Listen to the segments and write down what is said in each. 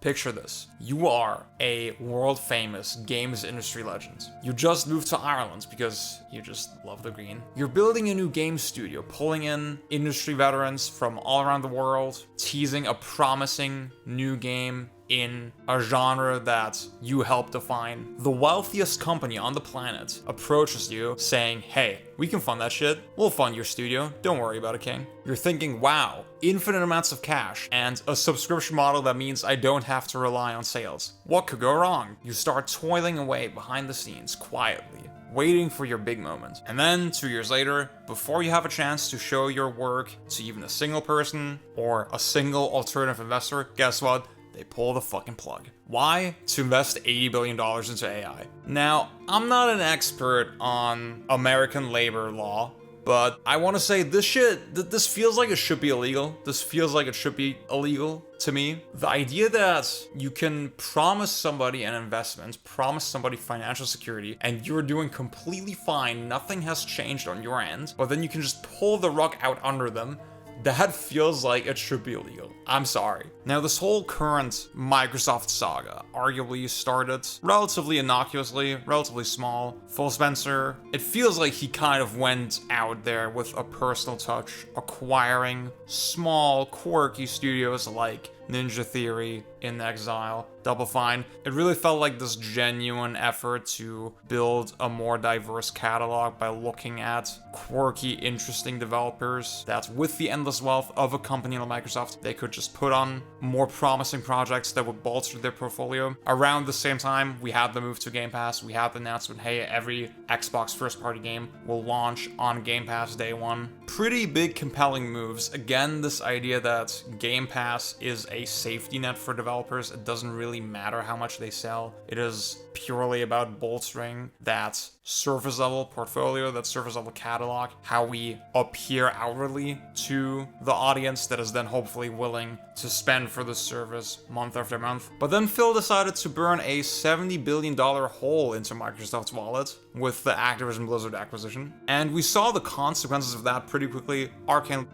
Picture this. You are a world-famous games industry legend. You just moved to Ireland because you just love the green. You're building a new game studio, pulling in industry veterans from all around the world, teasing a promising new game in a genre that you helped define. The wealthiest company on the planet approaches you saying, hey, we can fund that shit. We'll fund your studio. Don't worry about it, King. You're thinking, wow, infinite amounts of cash and a subscription model that means I don't have to rely on sales. What could go wrong? You start toiling away behind the scenes quietly, waiting for your big moment. And then 2 years later, before you have a chance to show your work to even a single person or a single alternative investor, guess what? They pull the fucking plug. Why? To invest $80 billion into AI. Now, I'm not an expert on American labor law, but I want to say this feels like it should be illegal. This feels like it should be illegal to me. The idea that you can promise somebody an investment, promise somebody financial security, and you're doing completely fine, nothing has changed on your end, but then you can just pull the rug out under them, that feels like it should be illegal. I'm sorry. Now, this whole current Microsoft saga arguably started relatively innocuously, relatively small. Phil Spencer, it feels like he kind of went out there with a personal touch, acquiring small, quirky studios like Ninja Theory, In Exile, Double Fine. It really felt like this genuine effort to build a more diverse catalog by looking at quirky, interesting developers that with the endless wealth of a company like Microsoft, they could just put on more promising projects that would bolster their portfolio. Around the same time, we had the move to Game Pass. We had the announcement, hey, every Xbox first-party game will launch on Game Pass day one. Pretty big, compelling moves. Again, this idea that Game Pass is a safety net for developers. It doesn't really matter how much they sell. It is purely about bolstering that surface level portfolio, that surface level catalog, how we appear outwardly to the audience that is then hopefully willing to spend for the service month after month. But then Phil decided to burn a $70 billion hole into Microsoft's wallet with the Activision Blizzard acquisition. And we saw the consequences of that pretty quickly. Arcane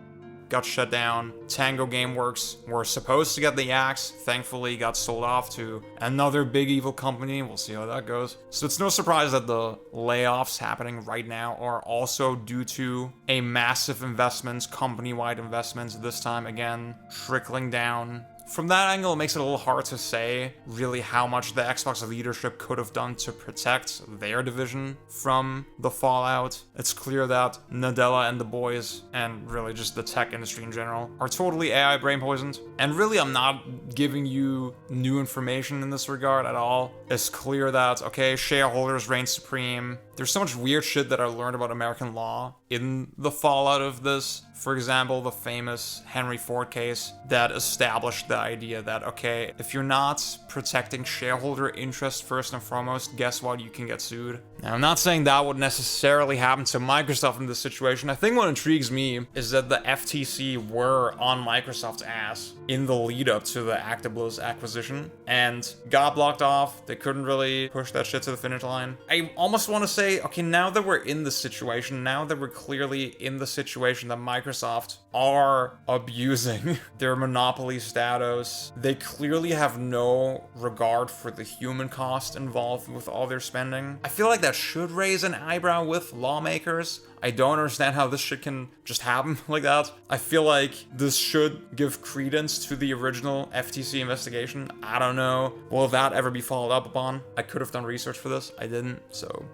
got shut down. Tango Gameworks were supposed to get the axe, thankfully got sold off to another big evil company. We'll see how that goes. So it's no surprise that the layoffs happening right now are also due to a massive investments, company-wide investments, this time again trickling down. From that angle, it makes it a little hard to say really how much the Xbox leadership could have done to protect their division from the fallout. It's clear that Nadella and the boys, and really just the tech industry in general, are totally AI brain poisoned. And really, I'm not giving you new information in this regard at all. It's clear that, okay, shareholders reign supreme. There's so much weird shit that I learned about American law in the fallout of this. For example, the famous Henry Ford case that established the idea that, okay, if you're not protecting shareholder interest first and foremost, guess what? You can get sued. Now, I'm not saying that would necessarily happen to Microsoft in this situation. I think what intrigues me is that the FTC were on Microsoft's ass in the lead up to the ActiBliz acquisition and got blocked off. They couldn't really push that shit to the finish line. I almost want to say, okay, now that we're in this situation, now that we're clearly in the situation that Microsoft are abusing their monopoly status, they clearly have no regard for the human cost involved with all their spending. I feel like that should raise an eyebrow with lawmakers. I don't understand how this shit can just happen like that. I feel like this should give credence to the original FTC investigation. I don't know. Will that ever be followed up upon? I could have done research for this. I didn't, so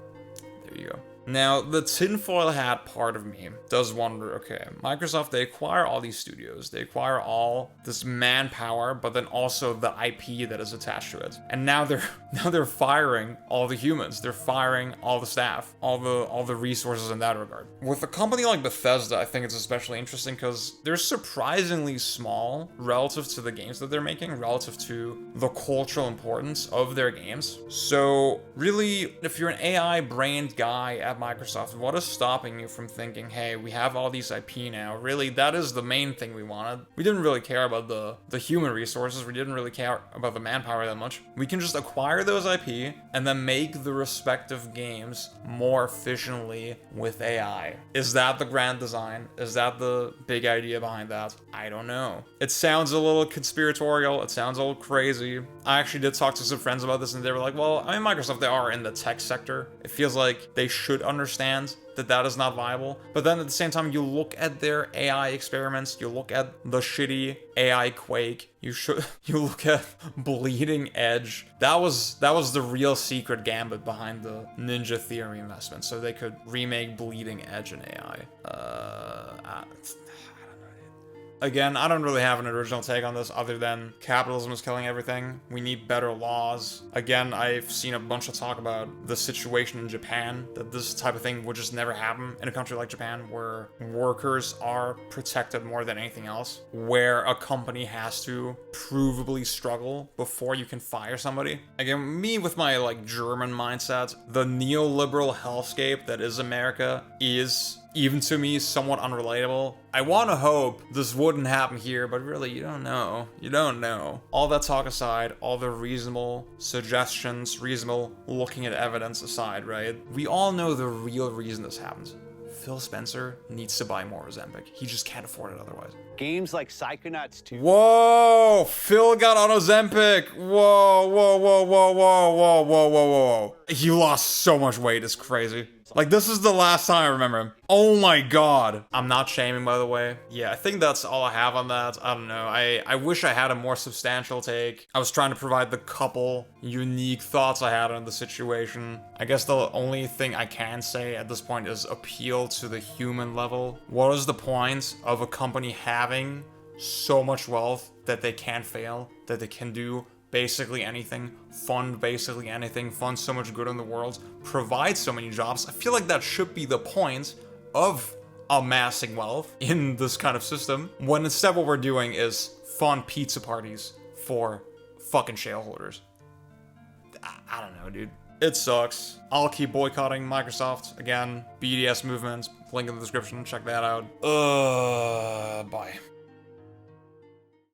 there you go. Now, the tinfoil hat part of me does wonder, okay, Microsoft, they acquire all these studios, they acquire all this manpower, but then also the IP that is attached to it. And now they're firing all the humans, they're firing all the staff, all the resources in that regard. With a company like Bethesda, I think it's especially interesting because they're surprisingly small relative to the games that they're making, relative to the cultural importance of their games. So really, if you're an AI-brained guy at at Microsoft, what is stopping you from thinking, hey, we have all these IP now. Really, that is the main thing we wanted. We didn't really care about the human resources. We didn't really care about the manpower that much. We can just acquire those IP and then make the respective games more efficiently with AI. Is that the grand design? Is that the big idea behind that? I don't know. It sounds a little conspiratorial. It sounds a little crazy. I actually did talk to some friends about this and they were like, well, I mean, Microsoft, they are in the tech sector. It feels like they should understand that that is not viable. But then at the same time, you look at their AI experiments, you look at the shitty AI Quake, you look at Bleeding Edge. That was the real secret gambit behind the Ninja Theory investment, so they could remake Bleeding Edge in AI. Again, I don't really have an original take on this other than capitalism is killing everything. We need better laws. Again, I've seen a bunch of talk about the situation in Japan, that this type of thing would just never happen in a country like Japan, where workers are protected more than anything else, where a company has to provably struggle before you can fire somebody. Again, me with my like German mindset, the neoliberal hellscape that is America is, even to me, somewhat unrelatable. I want to hope this wouldn't happen here, but really, you don't know. You don't know. All that talk aside, all the reasonable suggestions, reasonable looking at evidence aside, right? We all know the real reason this happens. Phil Spencer needs to buy more Ozempic. He just can't afford it otherwise. Games like Psychonauts 2. Whoa! Phil got on Ozempic! Whoa, whoa, whoa, whoa, whoa, whoa, whoa, whoa, whoa. He lost so much weight, it's crazy. Like, this is the last time I remember him. Oh my god. I'm not shaming, by the way. Yeah, I think that's all I have on that. I don't know. I wish I had a more substantial take. I was trying to provide the couple unique thoughts I had on the situation. I guess the only thing I can say at this point is appeal to the human level. What is the point of a company having so much wealth that they can't fail, that they can do basically anything, fund basically anything, fund so much good in the world, provide so many jobs? I feel like that should be the point of amassing wealth in this kind of system, when instead what we're doing is fund pizza parties for fucking shareholders. I don't know, dude. It sucks. I'll keep boycotting Microsoft. Again, BDS movement, link in the description, check that out. Bye.